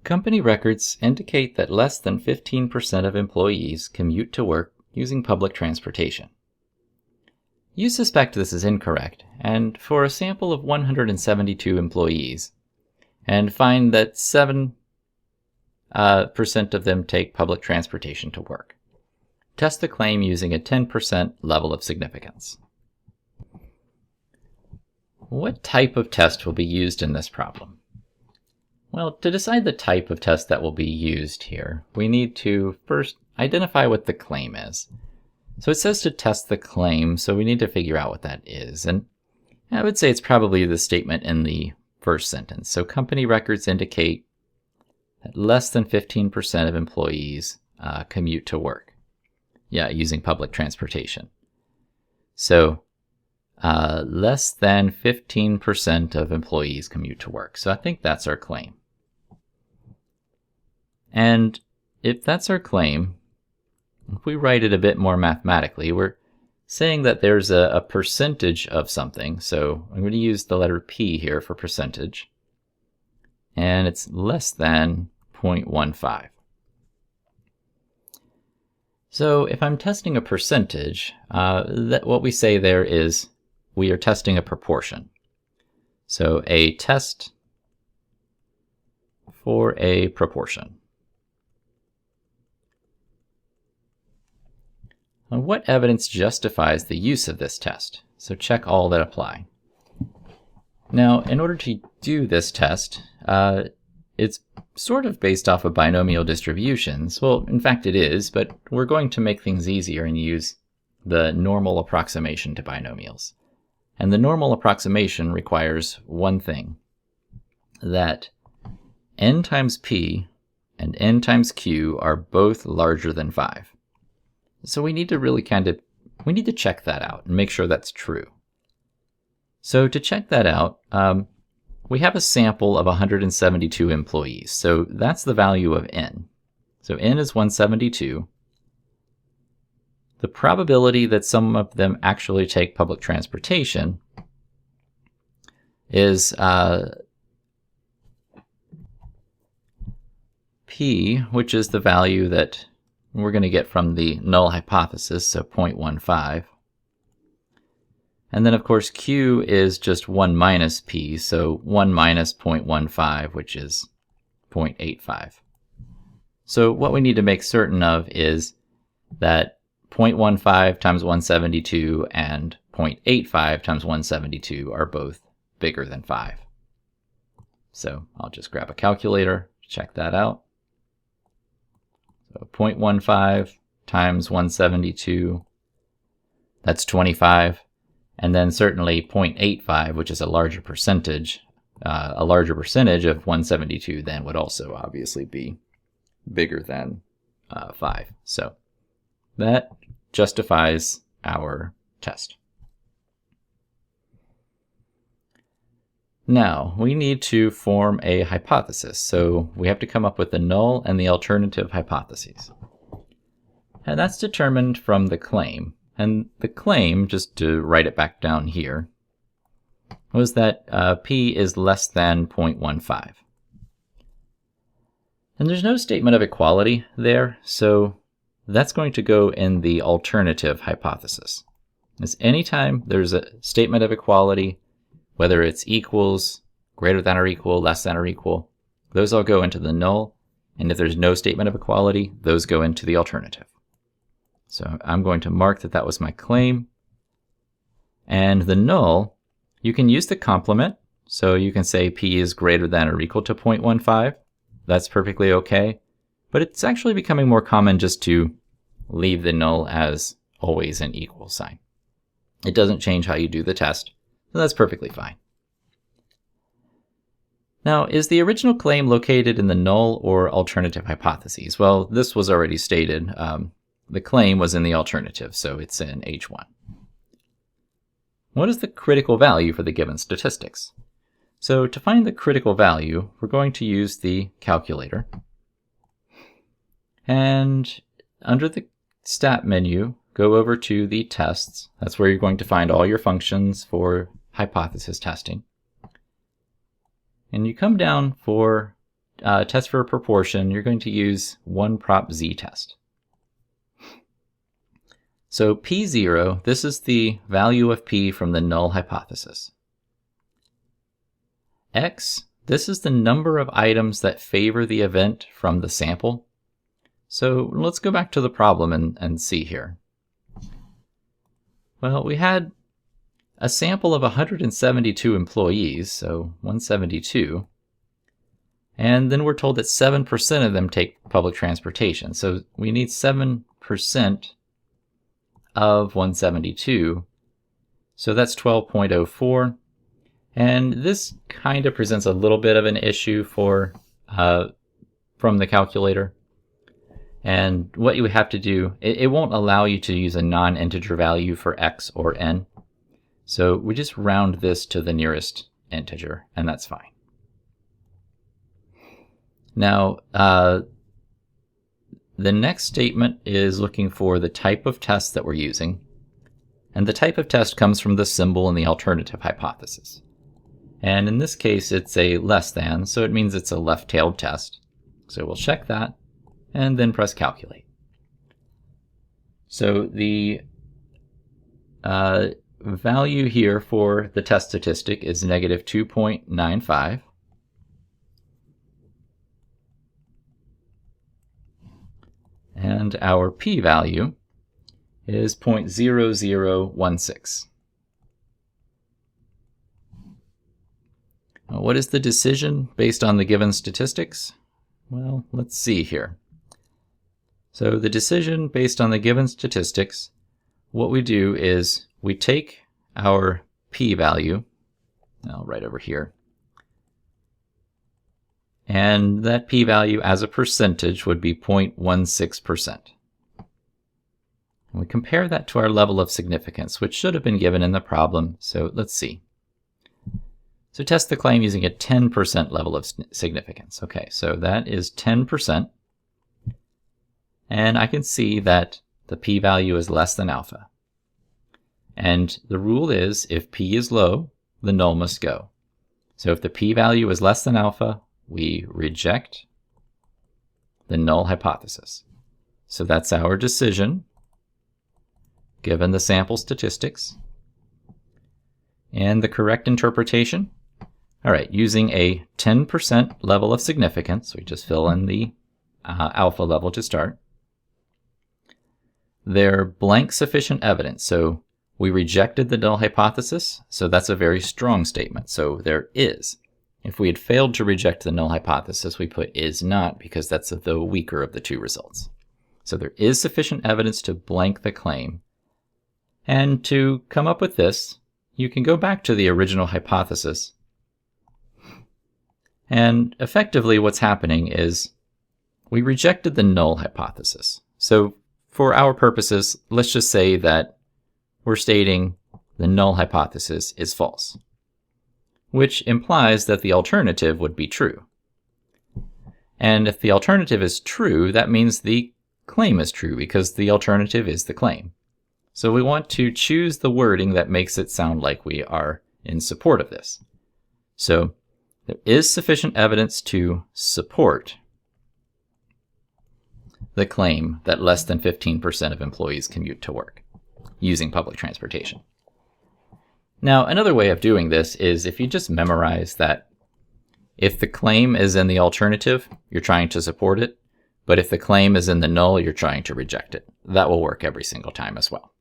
Company records indicate that less than 15% of employees commute to work using public transportation. You suspect this is incorrect, and for a sample of 172 employees, and find that 7% of them take public transportation to work. Test the claim using a 10% level of significance. What type of test will be used in this problem? Well, to decide the type of test that will be used here, we need to first identify what the claim is. So it says to test the claim, so we need to figure out what that is. And I would say it's probably the statement in the first sentence. So company records indicate that less than 15% of employees commute to work. Yeah, using public transportation. So less than 15% of employees commute to work. So I think that's our claim. And if that's our claim, if we write it a bit more mathematically, we're saying that there's a percentage of something. So I'm going to use the letter P here for percentage. And it's less than 0.15. So if I'm testing a percentage, what we say there is we are testing a proportion. So a test for a proportion. Now, what evidence justifies the use of this test? So check all that apply. Now, in order to do this test, it's sort of based off of binomial distributions. Well, in fact it is, but we're going to make things easier and use the normal approximation to binomials. And the normal approximation requires one thing, that n times p and n times q are both larger than 5. So we need to really we need to check that out and make sure that's true. So to check that out, we have a sample of 172 employees. So that's the value of n. So n is 172. The probability that some of them actually take public transportation is p, which is the value that we're going to get from the null hypothesis, so 0.15. And then, of course, q is just 1 minus p, so 1 minus 0.15, which is 0.85. So what we need to make certain of is that 0.15 times 172 and 0.85 times 172 are both bigger than 5. So I'll just grab a calculator, check that out. So 0.15 times 172, that's 25. And then certainly 0.85, which is a larger percentage of 172 then would also obviously be bigger than 5. So that justifies our test. Now, we need to form a hypothesis, so we have to come up with the null and the alternative hypotheses. And that's determined from the claim. And the claim, just to write it back down here, was that p is less than 0.15. And there's no statement of equality there, so that's going to go in the alternative hypothesis. As anytime there's a statement of equality, whether it's equals, greater than or equal, less than or equal, those all go into the null. And if there's no statement of equality, those go into the alternative. So I'm going to mark that that was my claim. And the null, you can use the complement. So you can say p is greater than or equal to 0.15. That's perfectly okay. But it's actually becoming more common just to leave the null as always an equal sign. It doesn't change how you do the test. So that's perfectly fine. Now, is the original claim located in the null or alternative hypotheses? Well, this was already stated. The claim was in the alternative, so it's in H1. What is the critical value for the given statistics? So to find the critical value, we're going to use the calculator. And under the stat menu, go over to the tests. That's where you're going to find all your functions for hypothesis testing. And you come down for test for a proportion, you're going to use one prop z test. So P0, this is the value of P from the null hypothesis. X, this is the number of items that favor the event from the sample. So let's go back to the problem and see here. Well, we had a sample of 172 employees, so 172. And then we're told that 7% of them take public transportation. So we need 7% of 172. So that's 12.04. And this kind of presents a little bit of an issue for from the calculator. And what you would have to do, it won't allow you to use a non-integer value for x or n. So we just round this to the nearest integer, and that's fine. Now, the next statement is looking for the type of test that we're using. And the type of test comes from the symbol in the alternative hypothesis. And in this case, it's a less than, so it means it's a left-tailed test. So we'll check that, and then press calculate. So the value here for the test statistic is negative 2.95. And our p-value is 0.0016. What is the decision based on the given statistics? Well, let's see here. So the decision based on the given statistics, what we do is we take our p-value, right over here, and that p-value as a percentage would be 0.16%. And we compare that to our level of significance, which should have been given in the problem, so let's see. So test the claim using a 10% level of significance. Okay, so that is 10%. And I can see that the p-value is less than alpha. And the rule is, if p is low, the null must go. So if the p-value is less than alpha, we reject the null hypothesis. So that's our decision, given the sample statistics. And the correct interpretation, all right, using a 10% level of significance, we just fill in the alpha level to start. They're blank sufficient evidence. So we rejected the null hypothesis, so that's a very strong statement. So there is. If we had failed to reject the null hypothesis, we put is not, because that's the weaker of the two results. So there is sufficient evidence to blank the claim. And to come up with this, you can go back to the original hypothesis. And effectively what's happening is we rejected the null hypothesis. So for our purposes, let's just say that we're stating the null hypothesis is false, which implies that the alternative would be true. And if the alternative is true, that means the claim is true, because the alternative is the claim. So we want to choose the wording that makes it sound like we are in support of this. So there is sufficient evidence to support the claim that less than 15% of employees commute to work using public transportation. Now, another way of doing this is if you just memorize that if the claim is in the alternative, you're trying to support it, but if the claim is in the null, you're trying to reject it. That will work every single time as well.